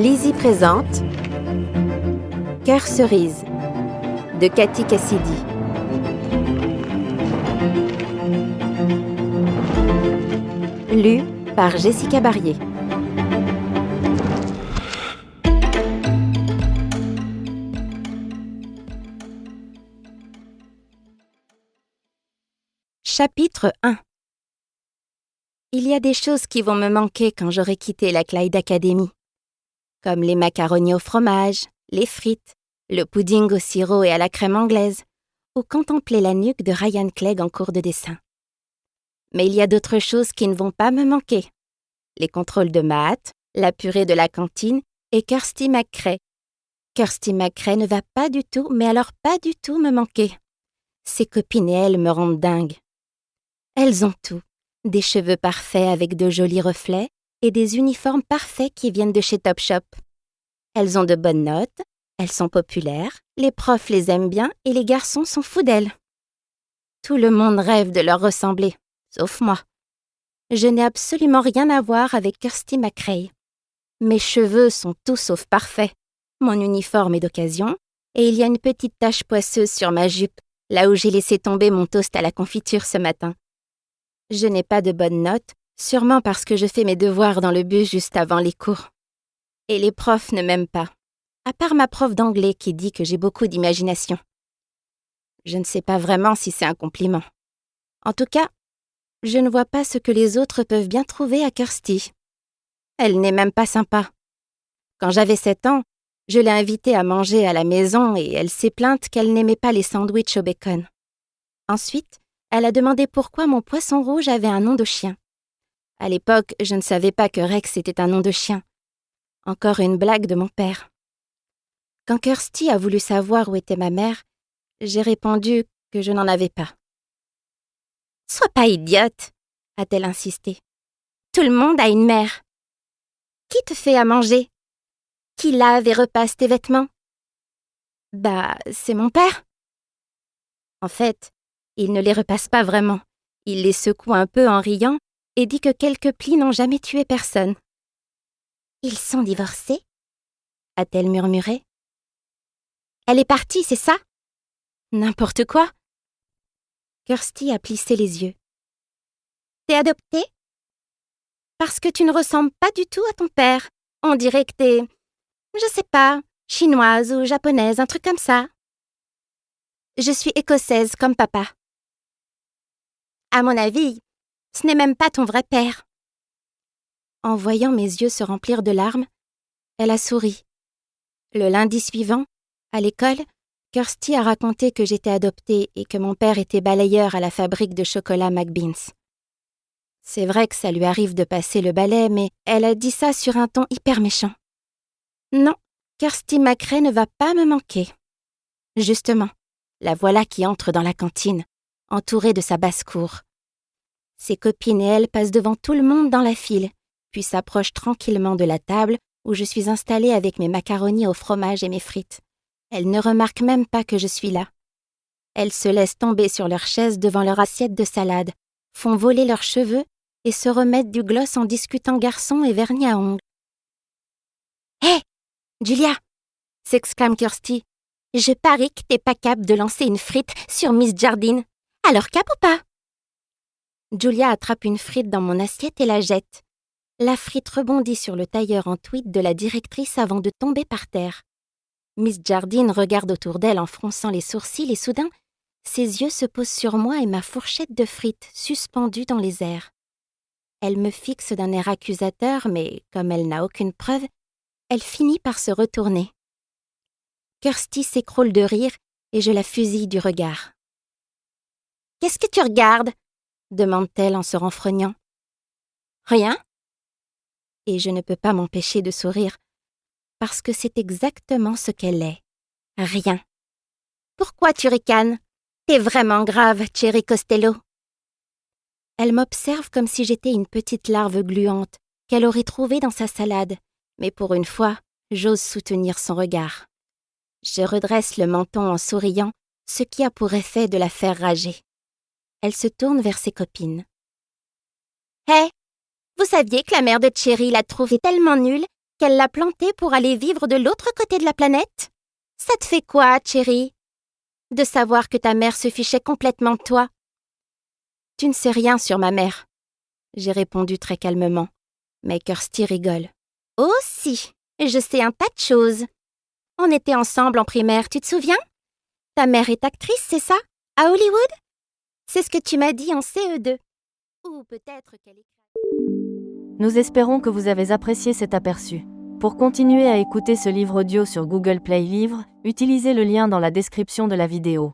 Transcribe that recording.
Lizzie présente Cœur cerise de Cathy Cassidy. Lu par Jessica Barrier. Chapitre 1. Il y a des choses qui vont me manquer quand j'aurai quitté la Clyde Academy, comme les macaronis au fromage, les frites, le pudding au sirop et à la crème anglaise, ou contempler la nuque de Ryan Clegg en cours de dessin. Mais il y a d'autres choses qui ne vont pas me manquer. Les contrôles de maths, la purée de la cantine et Kirsty McCrae. Kirsty McCrae ne va pas du tout, mais alors pas du tout me manquer. Ses copines et elle me rendent dingue. Elles ont tout. Des cheveux parfaits avec de jolis reflets et des uniformes parfaits qui viennent de chez Topshop. Elles ont de bonnes notes, elles sont populaires, les profs les aiment bien et les garçons sont fous d'elles. Tout le monde rêve de leur ressembler, sauf moi. Je n'ai absolument rien à voir avec Kirsty McCrae. Mes cheveux sont tout sauf parfaits. Mon uniforme est d'occasion et il y a une petite tache poisseuse sur ma jupe, là où j'ai laissé tomber mon toast à la confiture ce matin. Je n'ai pas de bonnes notes, sûrement parce que je fais mes devoirs dans le bus juste avant les cours. Et les profs ne m'aiment pas, à part ma prof d'anglais qui dit que j'ai beaucoup d'imagination. Je ne sais pas vraiment si c'est un compliment. En tout cas, je ne vois pas ce que les autres peuvent bien trouver à Kirsty. Elle n'est même pas sympa. Quand j'avais 7 ans, je l'ai invitée à manger à la maison et elle s'est plainte qu'elle n'aimait pas les sandwichs au bacon. Ensuite, elle a demandé pourquoi mon poisson rouge avait un nom de chien. À l'époque, je ne savais pas que Rex était un nom de chien. Encore une blague de mon père. Quand Kirsty a voulu savoir où était ma mère, j'ai répondu que je n'en avais pas. « Sois pas idiote !» a-t-elle insisté. « Tout le monde a une mère. Qui te fait à manger? Qui lave et repasse tes vêtements? » Bah, c'est mon père. En fait, il ne les repasse pas vraiment. Il les secoue un peu en riant et dit que quelques plis n'ont jamais tué personne. « Ils sont divorcés ?» a-t-elle murmuré. « Elle est partie, c'est ça? » N'importe quoi. Kirsty a plissé les yeux. « T'es adoptée? Parce que tu ne ressembles pas du tout à ton père. On dirait que t'es, je sais pas, chinoise ou japonaise, un truc comme ça. » Je suis écossaise comme papa. À mon avis, ce n'est même pas ton vrai père. En voyant mes yeux se remplir de larmes, elle a souri. Le lundi suivant, à l'école, Kirsty a raconté que j'étais adoptée et que mon père était balayeur à la fabrique de chocolat McBeans. C'est vrai que ça lui arrive de passer le balai, mais elle a dit ça sur un ton hyper méchant. Non, Kirsty McCrae ne va pas me manquer. Justement, la voilà qui entre dans la cantine, entourée de sa basse-cour. Ses copines et elle passent devant tout le monde dans la file, puis s'approchent tranquillement de la table où je suis installée avec mes macaronis au fromage et mes frites. Elles ne remarquent même pas que je suis là. Elles se laissent tomber sur leur chaise devant leur assiette de salade, font voler leurs cheveux et se remettent du gloss en discutant garçon et vernis à ongles. « Hé, Julia !» s'exclame Kirsty. « Je parie que t'es pas capable de lancer une frite sur Miss Jardine. Alors cap ou pas ?» Julia attrape une frite dans mon assiette et la jette. La frite rebondit sur le tailleur en tweed de la directrice avant de tomber par terre. Miss Jardine regarde autour d'elle en fronçant les sourcils et soudain, ses yeux se posent sur moi et ma fourchette de frites suspendue dans les airs. Elle me fixe d'un air accusateur, mais comme elle n'a aucune preuve, elle finit par se retourner. Kirsty s'écroule de rire et je la fusille du regard. « Qu'est-ce que tu regardes ?» demande-t-elle en se renfrognant. « Rien ?» Et je ne peux pas m'empêcher de sourire, parce que c'est exactement ce qu'elle est. Rien. « Pourquoi tu ricanes? T'es vraiment grave, Cherry Costello. » Elle m'observe comme si j'étais une petite larve gluante qu'elle aurait trouvée dans sa salade, mais pour une fois, j'ose soutenir son regard. Je redresse le menton en souriant, ce qui a pour effet de la faire rager. Elle se tourne vers ses copines. « Hé, vous saviez que la mère de Cherry l'a trouvée tellement nulle qu'elle l'a planté pour aller vivre de l'autre côté de la planète? Ça te fait quoi, chérie? De savoir que ta mère se fichait complètement de toi. Tu ne sais rien sur ma mère, j'ai répondu très calmement. Mais Kirsty rigole. Oh si, je sais un tas de choses. On était ensemble en primaire, tu te souviens? Ta mère est actrice, c'est ça? À Hollywood? C'est ce que tu m'as dit en CE2. Ou peut-être qu'elle est... Nous espérons que vous avez apprécié cet aperçu. Pour continuer à écouter ce livre audio sur Google Play Livres, utilisez le lien dans la description de la vidéo.